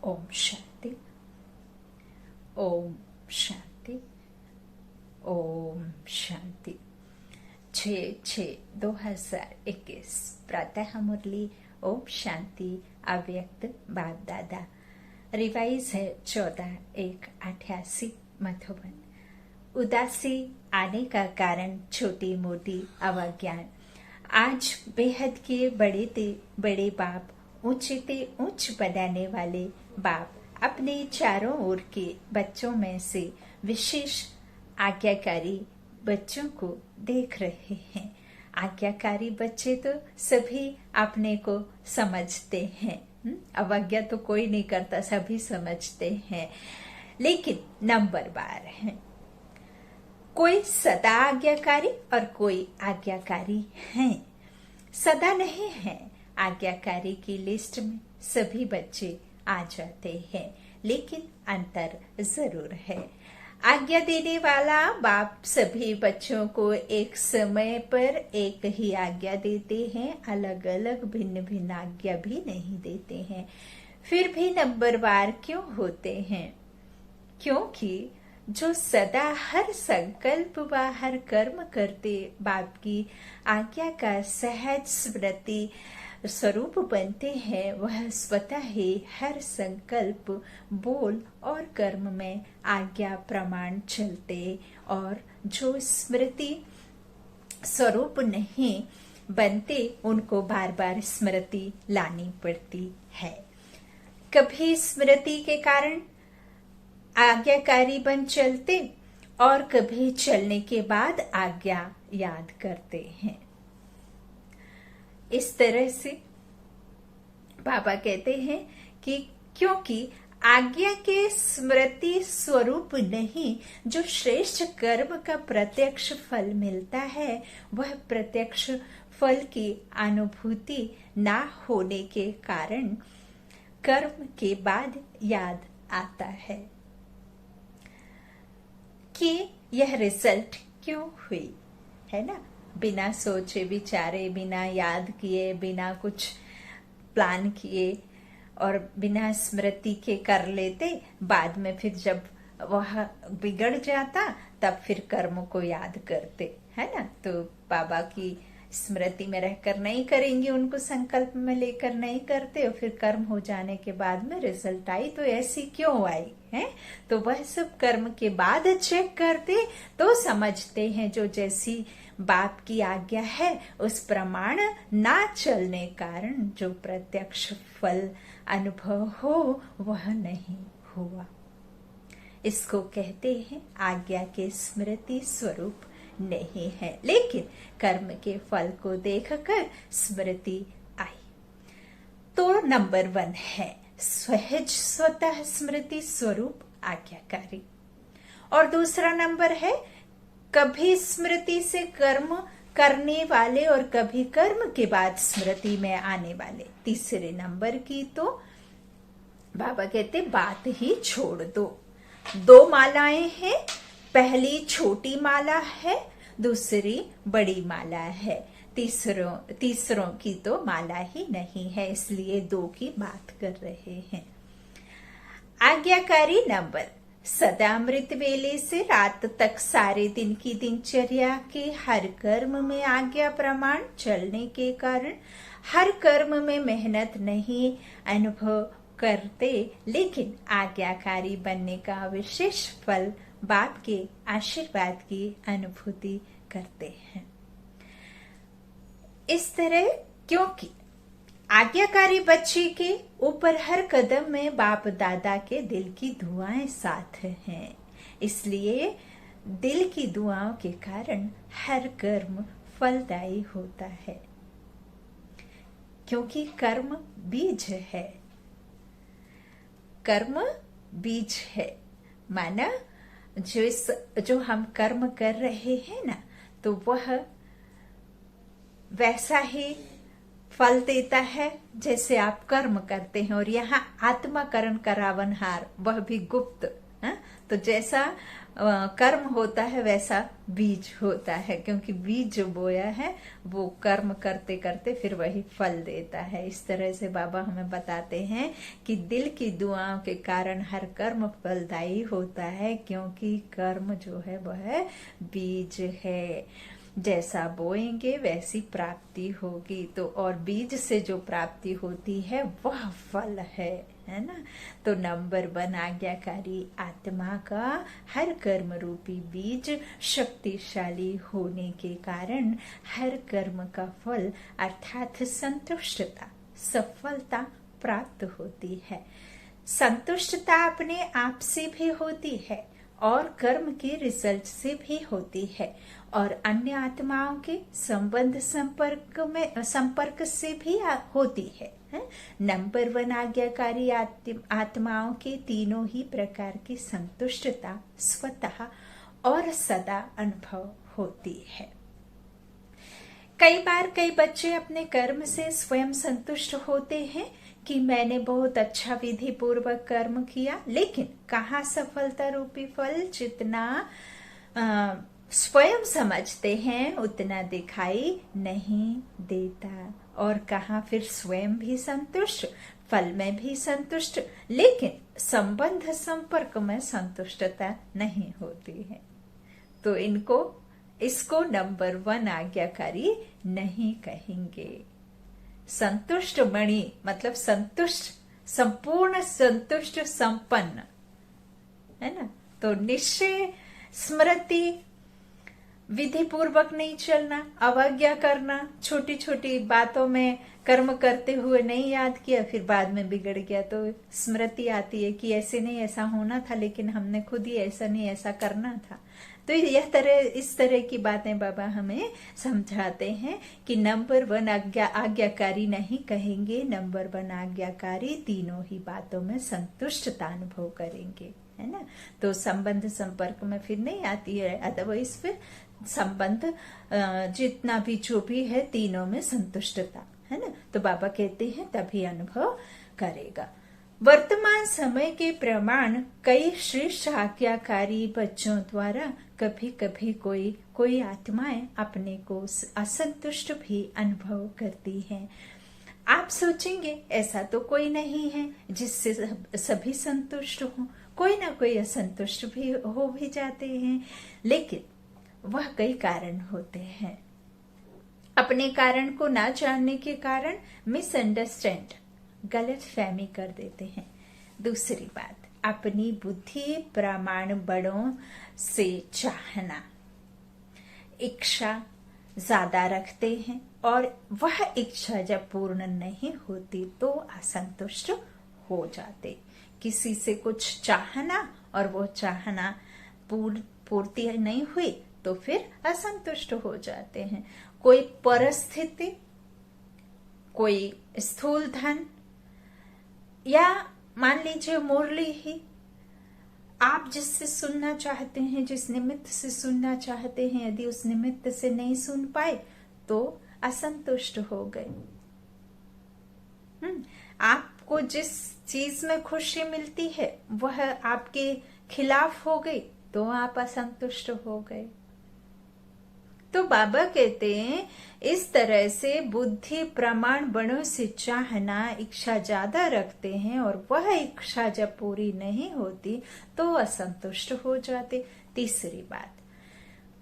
ओम शांति, ओम शांति, ओम शांति। 6/6/2021 प्रातः मुरली। ओम शांति। अव्यक्त बाप दादा। रिवाइज है 14/1/88 मधुबन। उदासी आने का कारण छोटी मोटी अवज्ञान। आज बेहद के बड़े ते बड़े बाप, ऊंचे ते ऊंच बनाने वाले बाप अपने चारों ओर के बच्चों में से विशेष आज्ञाकारी बच्चों को देख रहे हैं। आज्ञाकारी बच्चे तो सभी अपने को समझते हैं, अवज्ञा तो कोई नहीं करता, सभी समझते हैं, लेकिन नंबर बार है। कोई सदा आज्ञाकारी और कोई आज्ञाकारी है, सदा नहीं है। आज्ञाकारी की लिस्ट में सभी बच्चे आ जाते हैं, लेकिन अंतर जरूर है। आज्ञा देने वाला बाप सभी बच्चों को एक समय पर एक ही आज्ञा देते हैं, अलग अलग भिन्न भिन्न आज्ञा भी नहीं देते हैं। फिर भी नंबरवार क्यों होते हैं? क्योंकि जो सदा हर संकल्प व हर कर्म करते बाप की आज्ञा का सहज स्मृति स्वरूप बनते हैं, वह स्वतः ही हर संकल्प, बोल और कर्म में आज्ञा प्रमाण चलते, और जो स्मृति स्वरूप नहीं बनते उनको बार बार स्मृति लानी पड़ती है। कभी स्मृति के कारण आज्ञाकारी बन चलते और कभी चलने के बाद आज्ञा याद करते हैं। इस तरह से बाबा कहते हैं कि क्योंकि आज्ञा के स्मृति स्वरूप नहीं, जो श्रेष्ठ कर्म का प्रत्यक्ष फल मिलता है, वह प्रत्यक्ष फल की अनुभूति ना होने के कारण कर्म के बाद याद आता है कि यह रिजल्ट क्यों हुई, है ना। बिना सोचे विचारे, बिना याद किए, बिना कुछ प्लान किए और बिना स्मृति के कर लेते, बाद में फिर जब वह बिगड़ जाता तब फिर कर्म को याद करते, है ना। तो बाबा की स्मृति में रहकर नहीं करेंगे, उनको संकल्प में लेकर नहीं करते, और फिर कर्म हो जाने के बाद में रिजल्ट आई तो ऐसी क्यों आई है। तो वह सब कर्म के बाद चेक करते तो समझते हैं जो जैसी बाप की आज्ञा है उस प्रमाण ना चलने कारण जो प्रत्यक्ष फल अनुभव हो वह नहीं हुआ। इसको कहते हैं आज्ञा के स्मृति स्वरूप नहीं है, लेकिन कर्म के फल को देखकर स्मृति आई। तो नंबर 1 है सहज स्वतः स्मृति स्वरूप आज्ञाकारी, और दूसरा नंबर है कभी स्मृति से कर्म करने वाले और कभी कर्म के बाद स्मृति में आने वाले। तीसरे नंबर की तो बाबा कहते बात ही छोड़ दो। 2 मालाएं हैं, पहली छोटी माला है, दूसरी बड़ी माला है। तीसरों की तो माला ही नहीं है, इसलिए 2 की बात कर रहे हैं। आज्ञाकारी नंबर सदा अमृत वेले से रात तक सारे दिन की दिनचर्या के हर कर्म में आज्ञा प्रमाण चलने के कारण हर कर्म में मेहनत नहीं अनुभव करते, लेकिन आज्ञाकारी बनने का विशेष फल बाप के आशीर्वाद की अनुभूति करते हैं। इस तरह क्योंकि आज्ञाकारी बच्चे के ऊपर हर कदम में बाप दादा के दिल की दुआएं साथ हैं, इसलिए दिल की दुआओं के कारण हर कर्म फलदायी होता है। क्योंकि कर्म बीज है, कर्म बीज है, माना जो हम कर्म कर रहे हैं ना, तो वह वैसा ही फल देता है जैसे आप कर्म करते हैं। और यहाँ आत्मा करण का रावणहार, वह भी गुप्त, तो जैसा कर्म होता है वैसा बीज होता है, क्योंकि बीज जो बोया है वो कर्म करते करते फिर वही फल देता है। इस तरह से बाबा हमें बताते हैं कि दिल की दुआओं के कारण हर कर्म फलदायी होता है, क्योंकि कर्म जो है वह बीज है। जैसा बोएंगे वैसी प्राप्ति होगी। तो और बीज से जो प्राप्ति होती है वह फल है ना। तो नंबर 1 आज्ञाकारी आत्मा का हर कर्म रूपी बीज शक्तिशाली होने के कारण हर कर्म का फल अर्थात संतुष्टता, सफलता प्राप्त होती है। संतुष्टता अपने आप से भी होती है और कर्म के रिजल्ट से भी होती है, और अन्य आत्माओं के संपर्क से भी होती है। नंबर 1 आज्ञाकारी आत्माओं के तीनों ही प्रकार की संतुष्टता स्वतः और सदा अनुभव होती है। कई बार कई बच्चे अपने कर्म से स्वयं संतुष्ट होते हैं कि मैंने बहुत अच्छा विधि पूर्वक कर्म किया, लेकिन कहाँ सफलता रूपी फल जितना स्वयं समझते हैं उतना दिखाई नहीं देता, और कहाँ फिर स्वयं भी संतुष्ट, फल में भी संतुष्ट, लेकिन संबंध संपर्क में संतुष्टता नहीं होती है। तो इसको नंबर 1 आज्ञाकारी नहीं कहेंगे। संतुष्ट मणि मतलब संतुष्ट, संपूर्ण संतुष्ट, संपन्न, है ना। तो निश्चय, स्मृति, विधि पूर्वक नहीं चलना, अवज्ञा करना, छोटी छोटी बातों में कर्म करते हुए नहीं याद किया, फिर बाद में बिगड़ गया तो स्मृति आती है कि ऐसे नहीं, ऐसा होना था, लेकिन हमने खुद ही ऐसा नहीं, ऐसा करना था। तो इस तरह की बातें बाबा हमें समझाते हैं कि नंबर 1 आज्ञाकारी नहीं कहेंगे, नंबर 1 आज्ञाकारी तीनों ही बातों में संतुष्टता अनुभव करेंगे, है ना। तो संबंध संपर्क में फिर नहीं आती है, अदरवाइज फिर संबंध जितना भी जो भी है तीनों में संतुष्टता, है ना। तो बाबा कहते हैं तभी अनुभव करेगा। वर्तमान समय के प्रमाण कई श्रेष्ठ आज्ञाकारी बच्चों द्वारा कभी कभी कोई आत्माएं अपने को असंतुष्ट भी अनुभव करती हैं। आप सोचेंगे ऐसा तो कोई नहीं है जिससे सभी संतुष्ट हों, कोई ना कोई असंतुष्ट भी हो भी जाते हैं, लेकिन वह कई कारण होते हैं। अपने कारण को ना जानने के कारण मिसअंडरस्टैंड, गलत फहमी कर देते हैं। दूसरी बात, अपनी बुद्धि प्रमाण बड़ों से चाहना, इच्छा ज्यादा रखते हैं, और वह इच्छा जब पूर्ण नहीं होती तो असंतुष्ट हो जाते। किसी से कुछ चाहना और वो चाहना पूर्ति नहीं हुई तो फिर असंतुष्ट हो जाते हैं। कोई परिस्थिति, कोई स्थूल धन, या मान लीजिए मुरली ही, आप जिससे सुनना चाहते हैं, जिस निमित्त से सुनना चाहते हैं, यदि उस निमित्त से नहीं सुन पाए तो असंतुष्ट हो गए। आपको जिस चीज में खुशी मिलती है वह आपके खिलाफ हो गई तो आप असंतुष्ट हो गए। तो बाबा कहते हैं इस तरह से बुद्धि प्रमाण बड़ों से चाहना, इच्छा ज्यादा रखते हैं, और वह इच्छा जब पूरी नहीं होती तो असंतुष्ट हो जाते। तीसरी बात,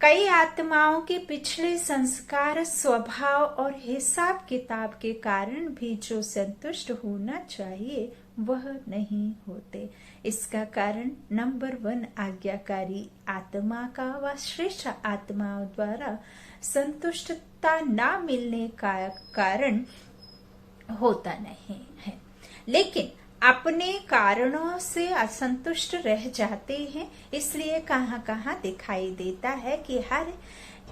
कई आत्माओं के पिछले संस्कार, स्वभाव और हिसाब किताब के कारण भी जो संतुष्ट होना चाहिए वह नहीं होते। इसका कारण नंबर 1 आज्ञाकारी आत्मा का व श्रेष्ठ आत्माओं द्वारा संतुष्टता ना मिलने का कारण होता नहीं है, लेकिन अपने कारणों से असंतुष्ट रह जाते हैं। इसलिए कहाँ कहाँ दिखाई देता है कि हर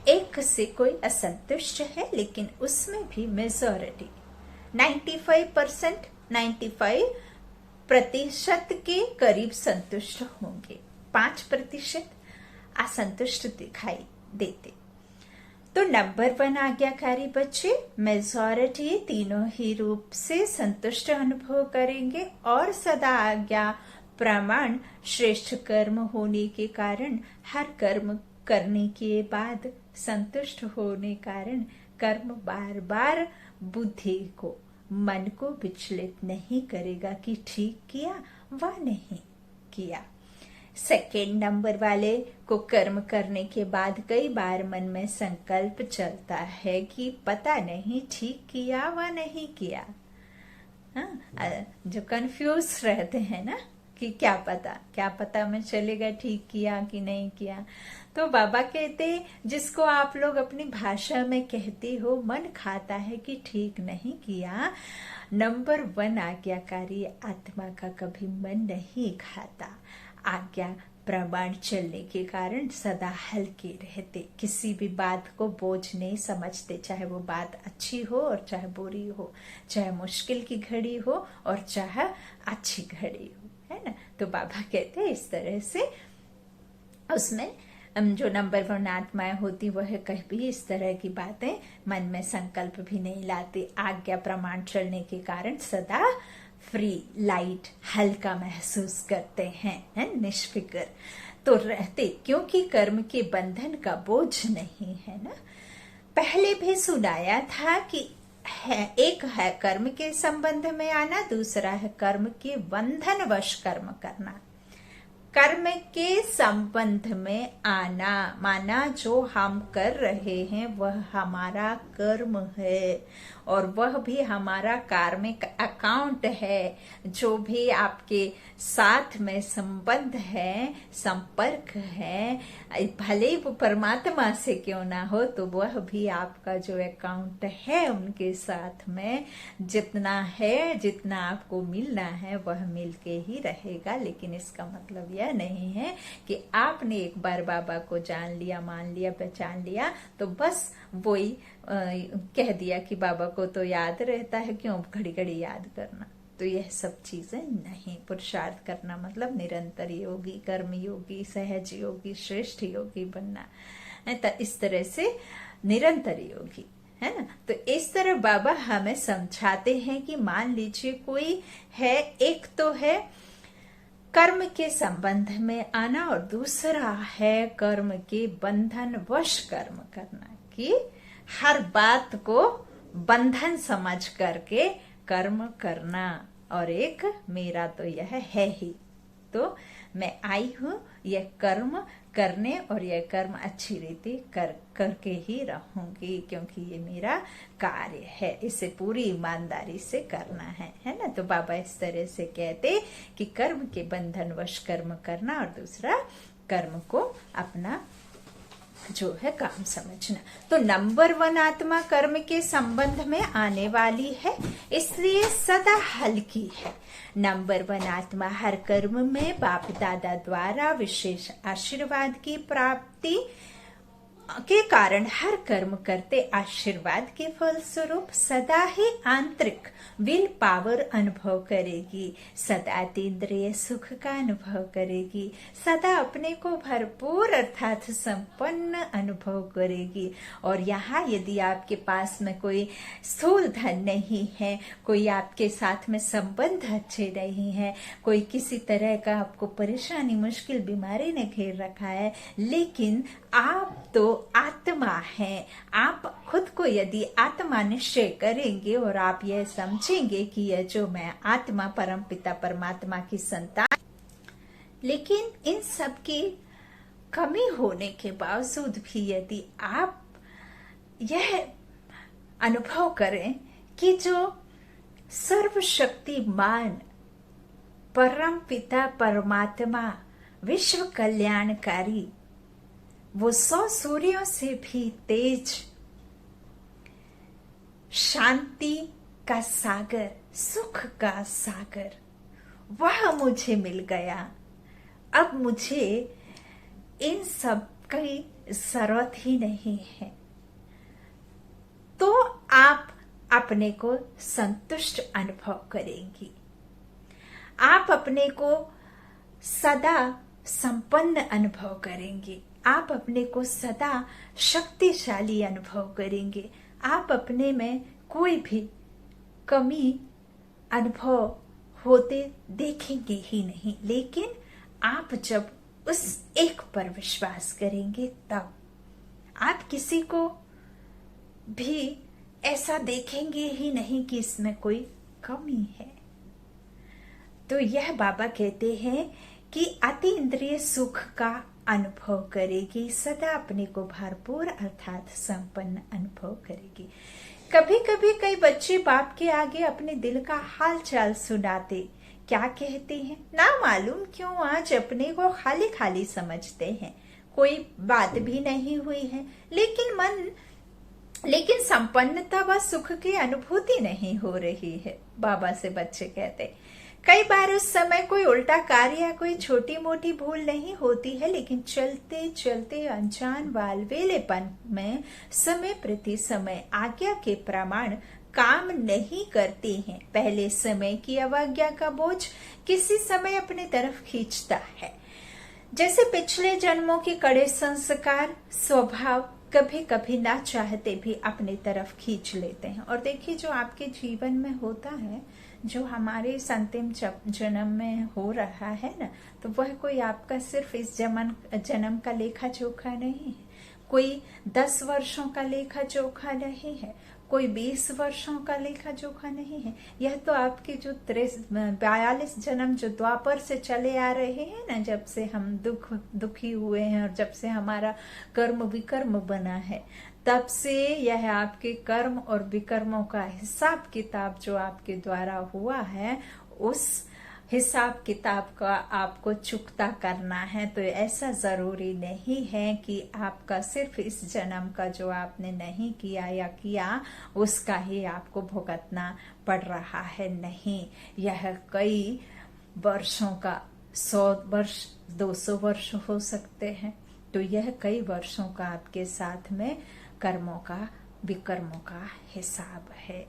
एक से कोई असंतुष्ट है, लेकिन उसमें भी मेजॉरिटी 95% के करीब संतुष्ट होंगे, 5% असंतुष्ट दिखाई देते। तो नंबर 1 आज्ञाकारी बच्चे मेजॉरिटी तीनों ही रूप से संतुष्ट अनुभव करेंगे और सदा आज्ञा प्रमाण श्रेष्ठ कर्म होने के कारण हर कर्म करने के बाद संतुष्ट होने कारण कर्म बार बार बुद्धि को, मन को विचलित नहीं करेगा कि ठीक किया व नहीं किया। सेकेंड नंबर वाले को कर्म करने के बाद कई बार मन में संकल्प चलता है कि पता नहीं ठीक किया व नहीं किया। जो कंफ्यूज रहते हैं ना कि क्या पता मैं चलेगा ठीक किया कि नहीं किया। तो बाबा कहते जिसको आप लोग अपनी भाषा में कहते हो मन खाता है कि ठीक नहीं किया, नंबर 1 आज्ञाकारी आत्मा का कभी मन नहीं खाता। आज्ञा प्रमाण चलने के कारण सदा हल्के रहते, किसी भी बात को बोझ नहीं समझते, चाहे वो बात अच्छी हो और चाहे बुरी हो, चाहे मुश्किल की घड़ी हो और चाहे अच्छी घड़ी हो, है ना। तो बाबा कहते हैं इस तरह से उसमें जो नंबर 1 आत्माएं होती वह कभी इस तरह की बातें मन में संकल्प भी नहीं लाती। आज्ञा प्रमाण चलने के कारण सदा फ्री, लाइट, हल्का महसूस करते हैं, निष्फिक्र तो रहते, क्योंकि कर्म के बंधन का बोझ नहीं है ना। पहले भी सुनाया था कि एक है कर्म के संबंध में आना, दूसरा है कर्म के बंधन वश कर्म करना। कर्म के संबंध में आना माना जो हम कर रहे हैं वह हमारा कर्म है और वह भी हमारा कार्मिक अकाउंट है। जो भी आपके साथ में संबंध है, संपर्क है, भले वो परमात्मा से क्यों ना हो, तो वह भी आपका जो अकाउंट है उनके साथ में जितना है, जितना आपको मिलना है वह मिलके ही रहेगा। लेकिन इसका मतलब यह नहीं है कि आपने एक बार बाबा को जान लिया, मान लिया, पहचान लिया तो बस वही कह दिया कि बाबा को तो याद रहता है, क्यों घड़ी घड़ी याद करना। तो यह सब चीजें नहीं। पुरुषार्थ करना मतलब निरंतर योगी, कर्म योगी, सहज योगी, श्रेष्ठ योगी बनना है। तो इस तरह से निरंतर योगी, है ना। तो इस तरह बाबा हमें समझाते हैं कि मान लीजिए कोई है, एक तो है कर्म के संबंध में आना और दूसरा है कर्म के बंधन वश कर्म करना, कि हर बात को बंधन समझ करके कर्म करना। और एक मेरा तो यह है ही, तो मैं आई हूं यह कर्म करने और यह कर्म अच्छी रीति करके ही रहूंगी, क्योंकि ये मेरा कार्य है, इसे पूरी ईमानदारी से करना है ना। तो बाबा इस तरह से कहते कि कर्म के बंधन वश कर्म करना और दूसरा कर्म को अपना जो है काम समझना। तो नंबर 1 आत्मा कर्म के संबंध में आने वाली है, इसलिए सदा हल्की है। नंबर 1 आत्मा हर कर्म में बाप दादा द्वारा विशेष आशीर्वाद की प्राप्ति के कारण हर कर्म करते आशीर्वाद के फलस्वरूप सदा ही आंतरिक विल पावर अनुभव करेगी, सदा इंद्रिय सुख का अनुभव करेगी, सदा अपने को भरपूर अर्थात संपन्न अनुभव करेगी। और यहाँ यदि आपके पास में कोई स्थूल धन नहीं है, कोई आपके साथ में संबंध अच्छे नहीं है, कोई किसी तरह का आपको परेशानी, मुश्किल, बीमारी ने घेर रखा है, लेकिन आप तो आत्मा है, आप खुद को यदि आत्मा निश्चय करेंगे और आप यह समझेंगे कि यह जो मैं आत्मा परम पिता परमात्मा की संतान, लेकिन इन सब की कमी होने के बावजूद भी यदि आप यह अनुभव करें कि जो सर्वशक्तिमान परम पिता परमात्मा विश्व कल्याणकारी, वो 100 सूर्यों से भी तेज, शांति का सागर, सुख का सागर, वह मुझे मिल गया। अब मुझे इन सब की जरूरत ही नहीं है। तो आप अपने को संतुष्ट अनुभव करेंगी, आप अपने को सदा संपन्न अनुभव करेंगे, आप अपने को सदा शक्तिशाली अनुभव करेंगे, आप अपने में कोई भी कमी अनुभव होते देखेंगे ही नहीं, लेकिन आप जब उस एक पर विश्वास करेंगे तब आप किसी को भी ऐसा देखेंगे ही नहीं कि इसमें कोई कमी है। तो यह बाबा कहते हैं कि अति इंद्रिय सुख का अनुभव करेगी, सदा अपने को भरपूर अर्थात संपन्न अनुभव करेगी। कभी कभी कई बच्चे बाप के आगे अपने दिल का हाल चाल सुनाते, क्या कहते हैं ना मालूम क्यों आज अपने को खाली खाली समझते हैं, कोई बात भी नहीं हुई है, लेकिन संपन्नता व सुख की अनुभूति नहीं हो रही है। बाबा से बच्चे कहते, कई बार उस समय कोई उल्टा कार्य या कोई छोटी मोटी भूल नहीं होती है, लेकिन चलते चलते अनजान वालवेलेपन में समय प्रति समय आज्ञा के प्रमाण काम नहीं करते हैं। पहले समय की अवज्ञा का बोझ किसी समय अपने तरफ खींचता है, जैसे पिछले जन्मों के कड़े संस्कार स्वभाव कभी कभी ना चाहते भी अपने तरफ खींच लेते हैं। और देखिए, जो आपके जीवन में होता है, जो हमारे इस अंतिम जन्म में हो रहा है ना, तो वह कोई आपका सिर्फ इस जन्म का लेखा जोखा नहीं है, कोई 10 वर्षों का लेखा जोखा नहीं है, कोई 20 वर्षों का लेखा जोखा नहीं है। यह तो आपके जो 42 जन्म जो द्वापर से चले आ रहे हैं ना, जब से हम दुखी हुए हैं और जब से हमारा कर्म विकर्म बना है, तब से यह आपके कर्म और विकर्मों का हिसाब किताब जो आपके द्वारा हुआ है, उस हिसाब किताब का आपको चुकता करना है। तो ऐसा जरूरी नहीं है कि आपका सिर्फ इस जन्म का जो आपने नहीं किया या किया उसका ही आपको भुगतना पड़ रहा है। नहीं, यह कई वर्षों का, 100 वर्ष 200 वर्ष हो सकते हैं। तो यह कई वर्षों का आपके साथ में कर्मों का विकर्मों का हिसाब है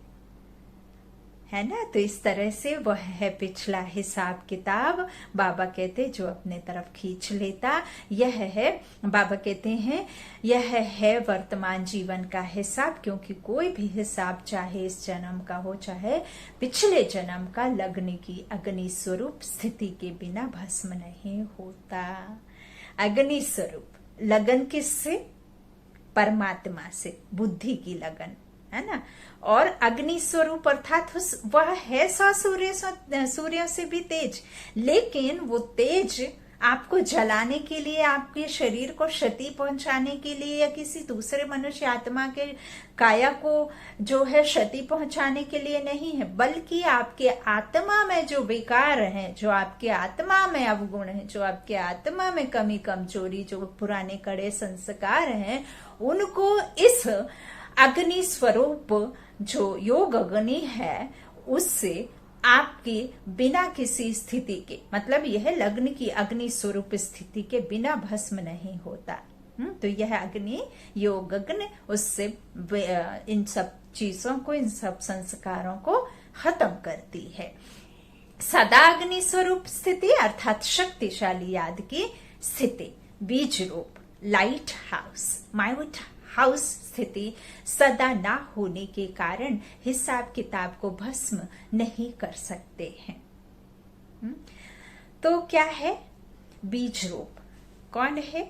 ना। तो इस तरह से वह है पिछला हिसाब किताब। बाबा कहते जो अपने तरफ खींच लेता, यह है, बाबा कहते हैं यह है वर्तमान जीवन का हिसाब, क्योंकि कोई भी हिसाब चाहे इस जन्म का हो चाहे पिछले जन्म का, लग्न की अग्नि स्वरूप स्थिति के बिना भस्म नहीं होता। अग्नि स्वरूप लगन किससे? परमात्मा से, बुद्धि की लगन, है ना। और अग्नि स्वरूप अर्थात वह है 100 सूर्यों से भी तेज, लेकिन वो तेज आपको जलाने के लिए, आपके शरीर को क्षति पहुंचाने के लिए या किसी दूसरे मनुष्य आत्मा के काया को जो है क्षति पहुंचाने के लिए नहीं है, बल्कि आपके आत्मा में जो विकार है, जो आपके आत्मा में अवगुण है, जो आपके आत्मा में कमी कमजोरी, जो पुराने कड़े संस्कार हैं, उनको इस अग्नि स्वरूप जो योग अग्नि है उससे आपके बिना किसी स्थिति के, मतलब यह लग्न की अग्नि स्वरूप स्थिति के बिना भस्म नहीं होता। तो यह अग्नि योग अग्नि उससे इन सब चीजों को, इन सब संस्कारों को खत्म करती है। सदा अग्नि स्वरूप स्थिति अर्थात शक्तिशाली याद की स्थिति, बीज रूप लाइट हाउस स्थिति सदा ना होने के कारण हिसाब किताब को भस्म नहीं कर सकते हैं। तो क्या है? बीज रूप कौन है?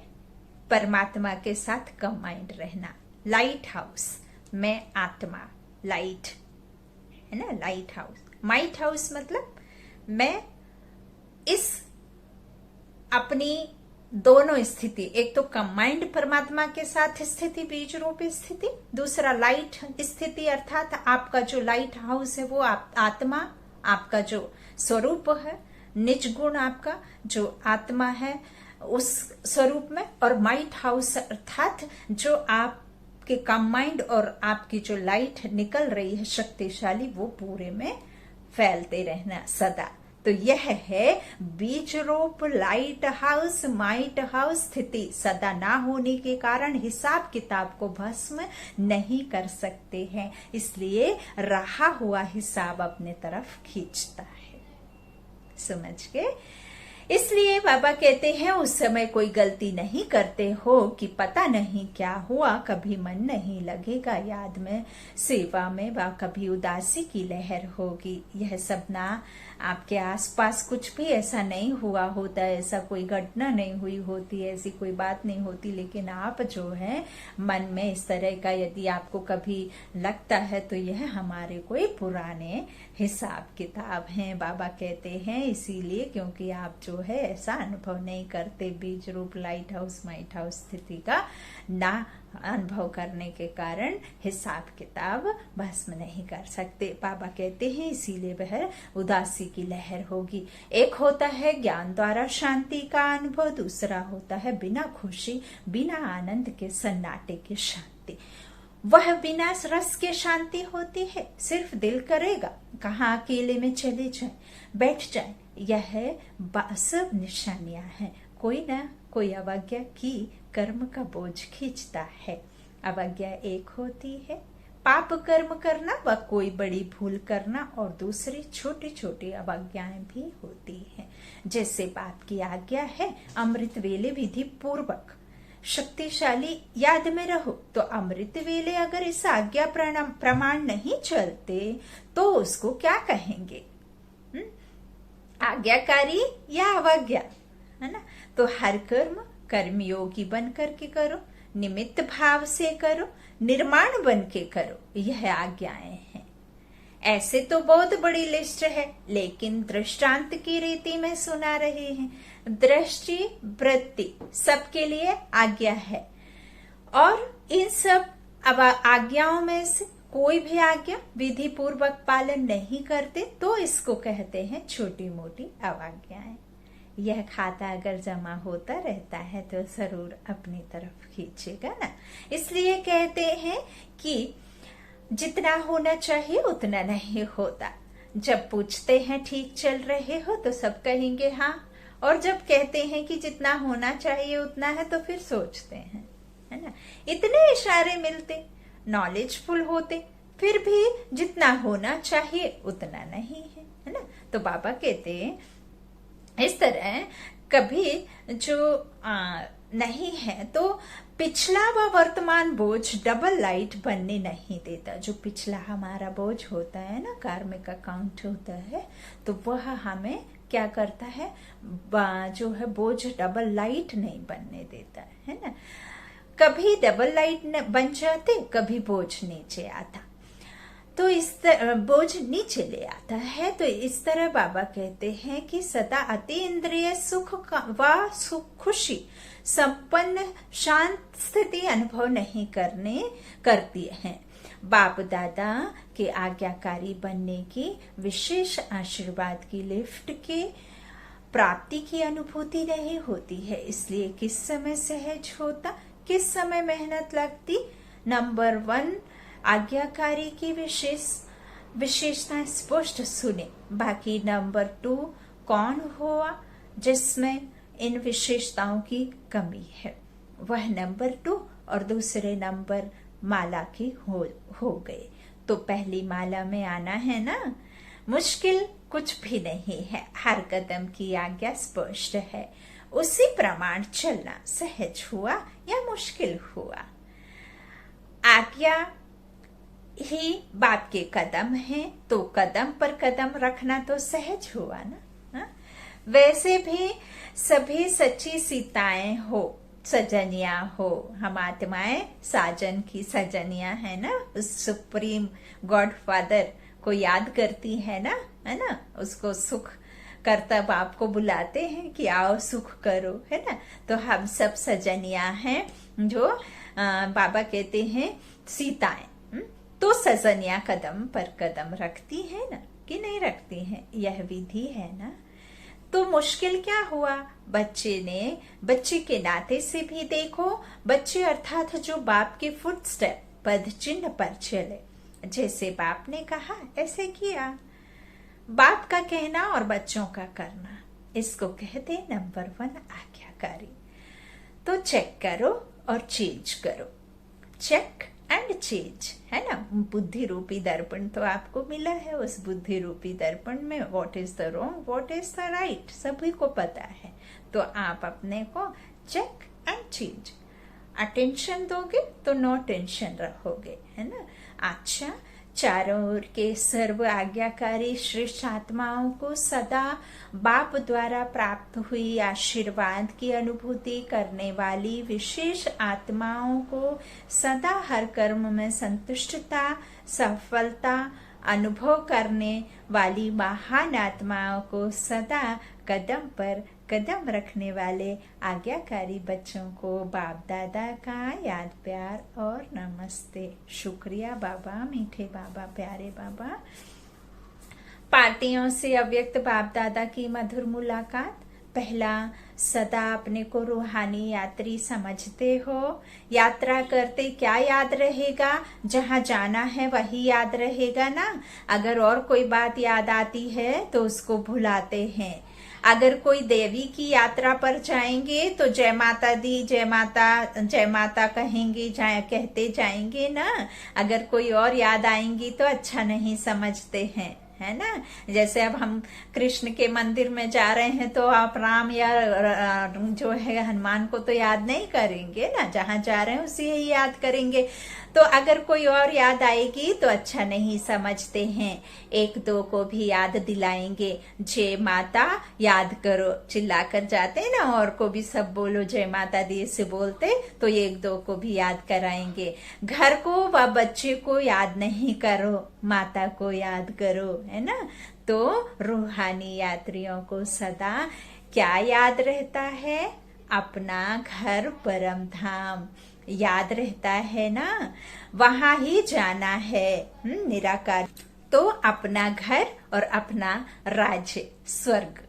परमात्मा के साथ कंबाइंड रहना। लाइट हाउस, मैं आत्मा, लाइट है ना, लाइट हाउस। माइट हाउस मतलब मैं इस अपनी दोनों स्थिति, एक तो कंबाइंड परमात्मा के साथ स्थिति बीज रूप स्थिति, दूसरा लाइट स्थिति अर्थात आपका जो लाइट हाउस है वो आत्मा, आपका जो स्वरूप है, निज गुण आपका जो आत्मा है उस स्वरूप में, और माइट हाउस अर्थात जो आपके कंबाइंड और आपकी जो लाइट निकल रही है शक्तिशाली, वो पूरे में फैलते रहना सदा। तो यह है बीज रूप लाइट हाउस माइट हाउस स्थिति सदा ना होने के कारण हिसाब किताब को भस्म नहीं कर सकते हैं, इसलिए रहा हुआ हिसाब अपने तरफ खींचता है। समझ गए? इसलिए बाबा कहते हैं उस समय कोई गलती नहीं करते हो कि पता नहीं क्या हुआ, कभी मन नहीं लगेगा याद में, सेवा में, व कभी उदासी की लहर होगी। यह सब ना आपके आसपास कुछ भी ऐसा नहीं हुआ होता, ऐसा कोई घटना नहीं हुई होती, ऐसी कोई बात नहीं होती, लेकिन आप जो है मन में इस तरह का यदि आपको कभी लगता है तो यह हमारे कोई पुराने हिसाब किताब हैं, बाबा कहते हैं, इसीलिए क्योंकि आप जो है ऐसा अनुभव नहीं करते, बीज रूप लाइट हाउस माइट हाउस स्थिति का ना अनुभव करने के कारण हिसाब किताब भस्म नहीं कर सकते। बाबा कहते हैं इसीलिए वह उदासी की लहर होगी। एक होता है ज्ञान द्वारा शांति का अनुभव, दूसरा होता है बिना खुशी बिना आनंद के सन्नाटे की शांति। वह बिना रस के शांति होती है, सिर्फ दिल करेगा कहाँ अकेले में चले जाए बैठ जाए। यह सब निशानियां हैं, कोई ना कोई अवज्ञा की कर्म का बोझ खींचता है। अवज्ञा एक होती है पाप कर्म करना व कोई बड़ी भूल करना, और दूसरी छोटी छोटी अवज्ञाएं भी होती हैं। जैसे बाप की आज्ञा है अमृत वेले विधि पूर्वक शक्तिशाली याद में रहो, तो अमृत वेले अगर इस आज्ञा प्रमाण नहीं चलते तो उसको क्या कहेंगे? आज्ञाकारी या अवज्ञा, है ना? तो हर कर्म कर्मयोगी बन करके करो, निमित्त भाव से करो, निर्माण बन के करो, यह आज्ञाएं हैं। ऐसे तो बहुत बड़ी लिस्ट है, लेकिन दृष्टांत की रीति में सुना रहे हैं। दृष्टि वृत्ति सबके लिए आज्ञा है, और इन सब अब आज्ञाओं में से कोई भी आज्ञा विधि पूर्वक पालन नहीं करते तो इसको कहते हैं छोटी मोटी अवज्ञाएं। यह खाता अगर जमा होता रहता है तो जरूर अपनी तरफ खींचेगा ना। इसलिए कहते हैं कि जितना होना चाहिए उतना नहीं होता। जब पूछते हैं ठीक चल रहे हो तो सब कहेंगे हाँ, और जब कहते हैं कि जितना होना चाहिए उतना है तो फिर सोचते हैं, है ना। इतने इशारे मिलते, नॉलेजफुल होते, फिर भी जितना होना चाहिए उतना नहीं है ना। तो बाबा कहते हैं इस तरह कभी जो नहीं है तो पिछला व वर्तमान बोझ डबल लाइट बनने नहीं देता। जो पिछला हमारा बोझ होता है ना, कार्मिक अकाउंट होता है, तो वह हमें क्या करता है, जो है बोझ डबल लाइट नहीं बनने देता है ना। कभी डबल लाइट बन जाते, कभी बोझ नीचे आता, तो इस बोझ नीचे ले आता है। तो इस तरह बाबा कहते हैं कि सदा अति इंद्रिय सुख व सुख खुशी संपन्न शांत स्थिति अनुभव नहीं करती हैं। बाप दादा के आज्ञाकारी बनने की विशेष आशीर्वाद की लिफ्ट के प्राप्ति की अनुभूति नहीं होती है। इसलिए किस समय सहज होता, किस समय मेहनत लगती। नंबर 1 आज्ञाकारी की विशेषता स्पष्ट सुने। बाकी नंबर 2 कौन हुआ जिसमें इन विशेषताओं की कमी है, वह नंबर 2 और दूसरे नंबर माला की हो गए। तो पहली माला में आना है ना, मुश्किल कुछ भी नहीं है, हर कदम की आज्ञा स्पष्ट है। उसी प्रमाण चलना सहज हुआ या मुश्किल हुआ। आज्ञा ही बाप के कदम है, तो कदम पर कदम रखना तो सहज हुआ ना। हा? वैसे भी सभी सच्ची सीताएं हो, सजनिया हो, हम आत्माएं साजन की सजनिया है ना। उस सुप्रीम गॉड फादर को याद करती है ना, है ना। उसको सुख करता बाप को बुलाते हैं कि आओ सुख करो, है ना। तो हम सब सजनिया हैं जो बाबा कहते हैं सीताएं। तो सजनिया कदम पर कदम रखती है ना, कि नहीं रखती है, यह विधि है ना। तो मुश्किल क्या हुआ, बच्चे के नाते से भी देखो। बच्चे अर्थात जो बाप के फुटस्टेप पद चिन्ह पर चले, जैसे बाप ने कहा ऐसे किया। बाप का कहना और बच्चों का करना, इसको कहते नंबर 1 आज्ञाकारी। तो चेक करो और चेंज करो, चेक एंड चेंज, है ना। बुद्धि रूपी दर्पण तो आपको मिला है, उस बुद्धि रूपी दर्पण में what is the wrong, what is the right, सभी को पता है। तो आप अपने को चेक एंड चेंज, अटेंशन दोगे तो नो टेंशन रहोगे, है ना। अच्छा चारों ओर के सर्व आज्ञाकारी श्रेष्ठ आत्माओं को सदा बाप द्वारा प्राप्त हुई आशीर्वाद की अनुभूति करने वाली विशेष आत्माओं को सदा हर कर्म में संतुष्टता सफलता अनुभव करने वाली महान आत्माओं को सदा कदम पर कदम रखने वाले आज्ञाकारी बच्चों को बाप दादा का याद प्यार और नमस्ते। शुक्रिया बाबा, मीठे बाबा, प्यारे बाबा। पार्टियों से अव्यक्त बाप दादा की मधुर मुलाकात। पहला, सदा अपने को रूहानी यात्री समझते हो। यात्रा करते क्या याद रहेगा? जहाँ जाना है वही याद रहेगा ना। अगर और कोई बात याद आती है तो उसको भुलाते हैं। अगर कोई देवी की यात्रा पर जाएंगे तो जय माता दी, जय माता कहेंगे, कहते जाएंगे ना। अगर कोई और याद आएंगी तो अच्छा नहीं समझते हैं, है ना। जैसे अब हम कृष्ण के मंदिर में जा रहे हैं तो आप राम या जो है हनुमान को तो याद नहीं करेंगे ना, जहां जा रहे हैं उसे ही याद करेंगे। तो अगर कोई और याद आएगी तो अच्छा नहीं समझते हैं। एक दो को भी याद दिलाएंगे, जय माता याद करो, चिल्लाकर जाते हैं ना, और को भी सब बोलो जय माता दी से बोलते, तो एक दो को भी याद कराएंगे। घर को व बच्चे को याद नहीं करो, माता को याद करो, है ना। तो रूहानी यात्रियों को सदा क्या याद रहता है? अपना घर परम धाम याद रहता है ना, वहां ही जाना है, निराकार। तो अपना घर और अपना राज्य स्वर्ग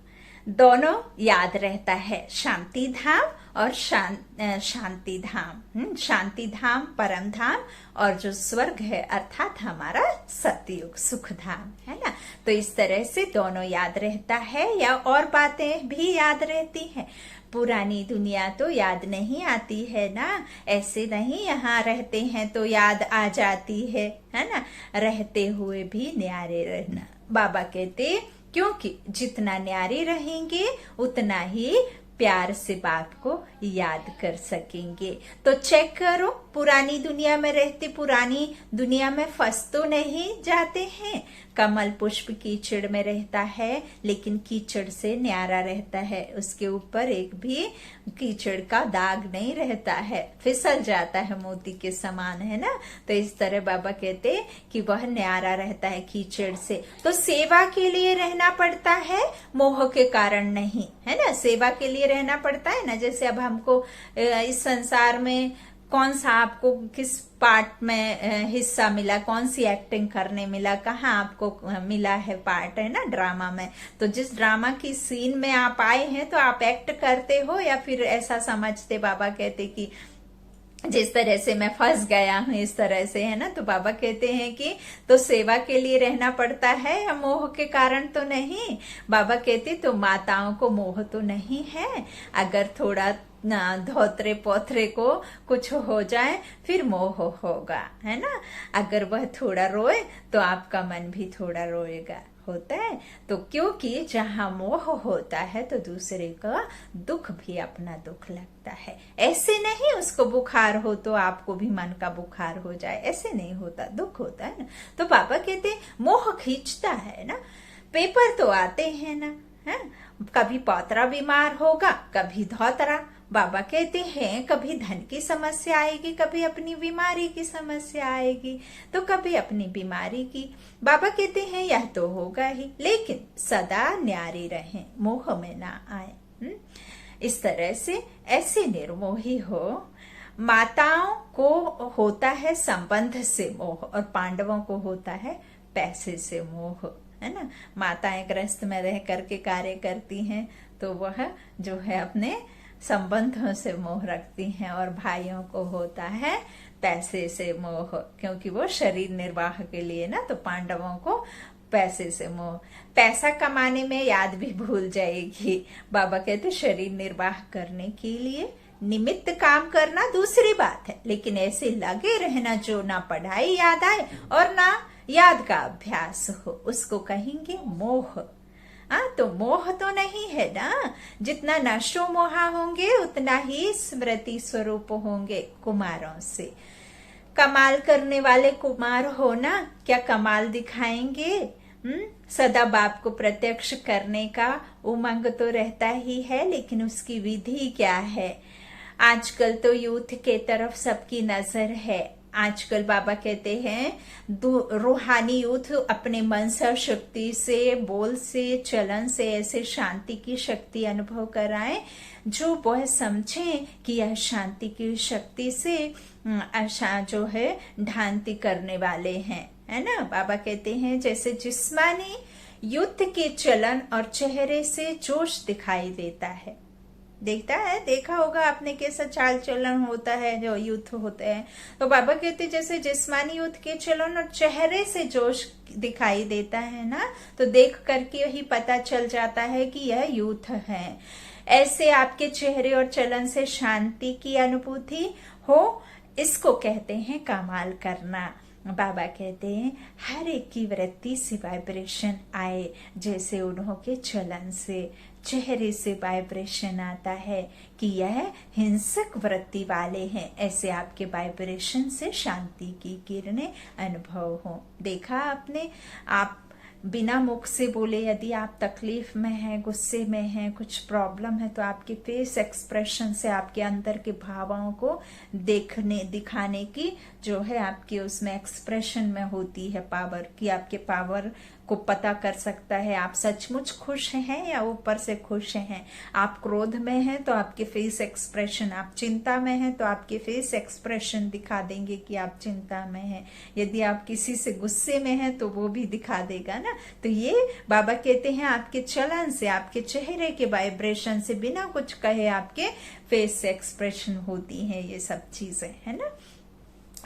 दोनों याद रहता है। शांति धाम और शांति धाम, शांति धाम परम धाम, और जो स्वर्ग है अर्थात हमारा सतयुग सुख धाम, है ना। तो इस तरह से दोनों याद रहता है, या और बातें भी याद रहती हैं। पुरानी दुनिया तो याद नहीं आती है ना, ऐसे नहीं यहाँ रहते हैं तो याद आ जाती है ना। रहते हुए भी न्यारे रहना, बाबा कहते, क्योंकि जितना न्यारे रहेंगे उतना ही प्यार से बात को याद कर सकेंगे। तो चेक करो, पुरानी दुनिया में रहते पुरानी दुनिया में फंस तो नहीं जाते हैं। कमल पुष्प कीचड़ में रहता है लेकिन कीचड़ से न्यारा रहता है, उसके ऊपर एक भी कीचड़ का दाग नहीं रहता है, फिसल जाता है मोती के समान, है ना। तो इस तरह बाबा कहते कि वह न्यारा रहता है कीचड़ से। तो सेवा के लिए रहना पड़ता है, मोह के कारण नहीं, है ना। सेवा के लिए रहना पड़ता है ना। जैसे अब हमको इस संसार में कौन सा आपको किस पार्ट में हिस्सा मिला, कौन सी एक्टिंग करने मिला, कहाँ आपको मिला है पार्ट, है ना, ड्रामा में। तो जिस ड्रामा की सीन में आप आए हैं तो आप एक्ट करते हो, या फिर ऐसा समझते, बाबा कहते कि जिस तरह से मैं फंस गया हूं इस तरह से, है ना। तो बाबा कहते हैं कि तो सेवा के लिए रहना पड़ता है, या मोह के कारण तो नहीं। बाबा कहते तो माताओं को मोह तो नहीं है। अगर थोड़ा धोत्रे पोथरे को कुछ हो जाए फिर मोह होगा, है ना। अगर वह थोड़ा रोए तो आपका मन भी थोड़ा रोएगा, होता है। तो क्योंकि जहां मोह होता है तो दूसरे का दुख भी अपना दुख लगता है। ऐसे नहीं उसको बुखार हो तो आपको भी मन का बुखार हो जाए, ऐसे नहीं होता, दुख होता है ना। तो पापा कहते मोह खींचता है ना। पेपर तो आते हैं ना, है, कभी पौतरा बीमार होगा, कभी धोतरा। बाबा कहते हैं कभी धन की समस्या आएगी, कभी अपनी बीमारी की समस्या आएगी, तो कभी अपनी बीमारी की। बाबा कहते हैं यह तो होगा ही, लेकिन सदा न्यारी रहें, मोह में ना आए। इस तरह से ऐसे निर्मोही हो। माताओं को होता है संबंध से मोह, और पांडवों को होता है पैसे से मोह, है ना। माताएं गृहस्थ में रह करके कार्य करती हैं तो वह जो है अपने संबंधों से मोह रखती हैं, और भाइयों को होता है पैसे से मोह, क्योंकि वो शरीर निर्वाह के लिए ना। तो पांडवों को पैसे से मोह, पैसा कमाने में याद भी भूल जाएगी। बाबा कहते शरीर निर्वाह करने के लिए निमित्त काम करना दूसरी बात है, लेकिन ऐसे लगे रहना जो ना पढ़ाई याद आए और ना याद का अभ्यास हो, उसको कहेंगे मोह। तो मोह तो नहीं है ना। जितना नशो मोहा होंगे उतना ही स्मृति स्वरूप होंगे कुमारों से। कमाल करने वाले कुमार हो ना, क्या कमाल दिखाएंगे? सदा बाप को प्रत्यक्ष करने का उमंग तो रहता ही है, लेकिन उसकी विधि क्या है? आजकल तो यूथ के तरफ सबकी नजर है। आजकल बाबा कहते हैं रूहानी यूथ अपने मन से, शक्ति से, बोल से, चलन से ऐसे शांति की शक्ति अनुभव कराएं जो वह समझें कि यह शांति की शक्ति से जो है ढांति करने वाले हैं, है ना। बाबा कहते हैं जैसे जिस्मानी युद्ध के चलन और चेहरे से जोश दिखाई देता है। देखा होगा आपने कैसा चाल चलन होता है जो युद्ध होते हैं। तो बाबा कहते जैसे जिस्मानी युद्ध के चलन और चेहरे से जोश दिखाई देता है ना, तो देख करके ही पता चल जाता है कि यह युद्ध है। ऐसे आपके चेहरे और चलन से शांति की अनुभूति हो, इसको कहते हैं कमाल करना। बाबा कहते हैं हर एक की वृत्ति से वाइब्रेशन आए, जैसे उन्हों के चलन से, चेहरे से वाइब्रेशन आता है कि यह हिंसक वृत्ति वाले हैं, ऐसे आपके वाइब्रेशन से शांति की किरणें अनुभव हो। देखा आपने, आप बिना मुख से बोले यदि आप तकलीफ में हैं, गुस्से में हैं, कुछ प्रॉब्लम है, तो आपके फेस एक्सप्रेशन से आपके अंदर के भावों को दिखाने की जो है आपके उसमें एक्सप्रेशन में होती है पावर, कि आपके पावर को पता कर सकता है आप सचमुच खुश हैं या ऊपर से खुश हैं। आप क्रोध में हैं तो आपके फेस एक्सप्रेशन, आप चिंता में हैं तो आपके फेस एक्सप्रेशन दिखा देंगे कि आप चिंता में हैं। यदि आप किसी से गुस्से में हैं तो वो भी दिखा देगा ना। तो ये बाबा कहते हैं आपके चलन से, आपके चेहरे के वाइब्रेशन से, बिना कुछ कहे आपके फेस एक्सप्रेशन होती हैं ये सब चीजें, है ना।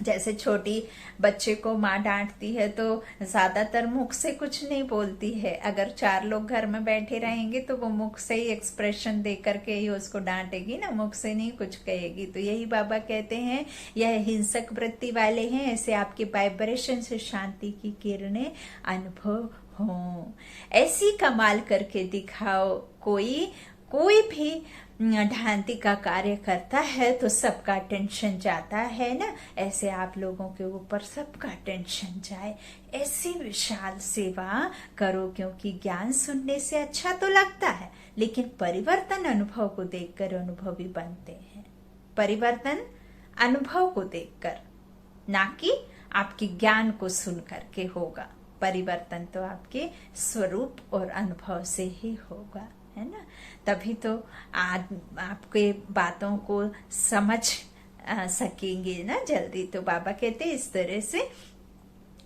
जैसे छोटी बच्चे को माँ डांटती है तो ज्यादातर मुख से कुछ नहीं बोलती है। अगर 4 लोग घर में बैठे रहेंगे तो वो मुख से ही एक्सप्रेशन दे करके ही उसको डांटेगी ना, मुख से नहीं कुछ कहेगी। तो यही बाबा कहते हैं यह हिंसक वृत्ति वाले हैं, ऐसे आपके वाइब्रेशन से शांति की किरणें अनुभव हो। ऐसी कमाल करके दिखाओ। कोई भी ढांति का कार्य करता है तो सबका टेंशन जाता है ना, ऐसे आप लोगों के ऊपर सबका टेंशन जाए। ऐसी विशाल सेवा करो, क्योंकि ज्ञान सुनने से अच्छा तो लगता है, लेकिन परिवर्तन अनुभव को देखकर अनुभवी बनते हैं। परिवर्तन अनुभव को देखकर, ना कि आपके ज्ञान को सुन करके होगा। परिवर्तन तो आपके स्वरूप और अनुभव से ही होगा, है ना। तभी तो आपके बातों को समझ सकेंगे ना जल्दी। तो बाबा कहते इस तरह से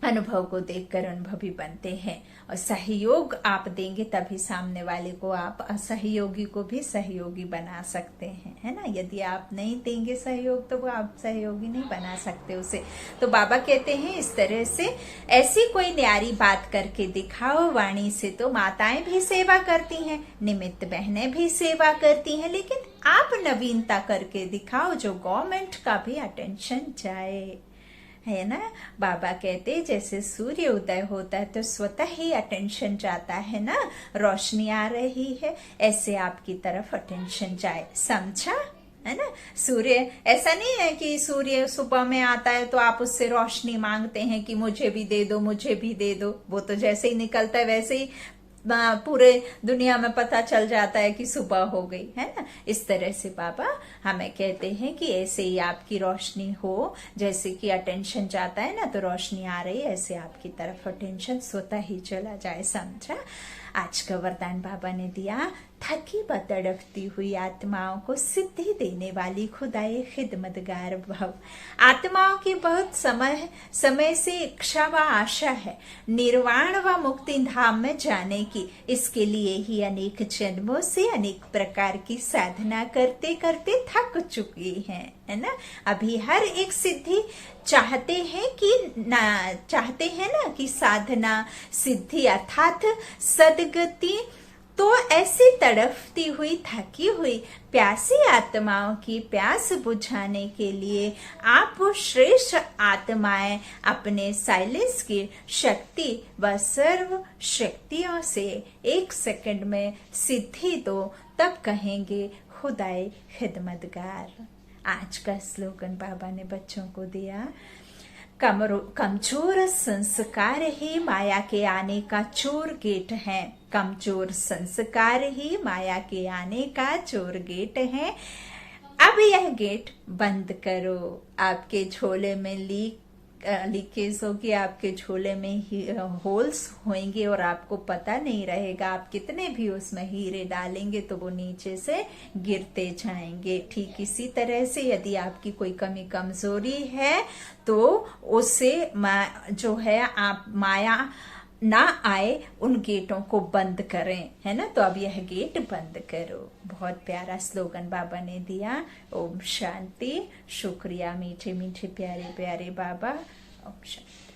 अनुभव को देखकर अनुभवी बनते हैं, और सहयोग आप देंगे तभी सामने वाले को आप असहयोगी को भी सहयोगी बना सकते हैं, है ना। यदि आप नहीं देंगे सहयोग तो वो आप सहयोगी नहीं बना सकते उसे। तो बाबा कहते हैं इस तरह से ऐसी कोई न्यारी बात करके दिखाओ। वाणी से तो माताएं भी सेवा करती हैं, निमित्त बहनें भी सेवा करती हैं, लेकिन आप नवीनता करके दिखाओ जो गवर्नमेंट का भी अटेंशन जाए, है ना। बाबा कहते जैसे सूर्य उदय होता है तो स्वतः ही अटेंशन जाता है ना, रोशनी आ रही है, ऐसे आपकी तरफ अटेंशन जाए, समझा, है ना। सूर्य ऐसा नहीं है कि सूर्य सुबह में आता है तो आप उससे रोशनी मांगते हैं कि मुझे भी दे दो, मुझे भी दे दो। वो तो जैसे ही निकलता है वैसे ही पूरे दुनिया में पता चल जाता है कि सुबह हो गई, है ना। इस तरह से बाबा हमें कहते हैं कि ऐसे ही आपकी रोशनी हो, जैसे कि अटेंशन जाता है ना तो रोशनी आ रही है, ऐसे आपकी तरफ अटेंशन स्वतः ही चला जाए, समझा। आज का वरदान बाबा ने दिया, थकी व तड़पती हुई आत्माओं को सिद्धि देने वाली खुदाए खिदमतगार भव। आत्माओं की बहुत समय से इच्छा व आशा है निर्वाण व मुक्ति धाम में जाने की। इसके लिए ही अनेक जन्मों से अनेक प्रकार की साधना करते करते थक चुकी हैं, है ना। अभी हर एक सिद्धि चाहते हैं ना कि साधना सिद्धि अर्थात सदगति। तो ऐसी तड़पती हुई, थकी हुई, प्यासी आत्माओं की प्यास बुझाने के लिए आप वो श्रेष्ठ आत्माएं अपने साइलेंस की शक्ति व सर्व शक्तियों से 1 सेकंड में सिद्धि दो, तब कहेंगे खुदाए खिदमतगार। आज का स्लोगन बाबा ने बच्चों को दिया, कमजोर संस्कार ही माया के आने का चोर गेट है। कमजोर संस्कार ही माया के आने का चोर गेट है। अब यह गेट बंद करो। आपके झोले में लीकेज होगी, आपके झोले में होल्स होंगे और आपको पता नहीं रहेगा। आप कितने भी उसमें हीरे डालेंगे तो वो नीचे से गिरते जाएंगे। ठीक इसी तरह से यदि आपकी कोई कमी कमजोरी है तो उसे जो है आप माया ना आए, उन गेटों को बंद करें, है ना। तो अब यह गेट बंद करो। बहुत प्यारा स्लोगन बाबा ने दिया। ओम शांति। शुक्रिया मीठे मीठे प्यारे प्यारे बाबा। ओम शांति।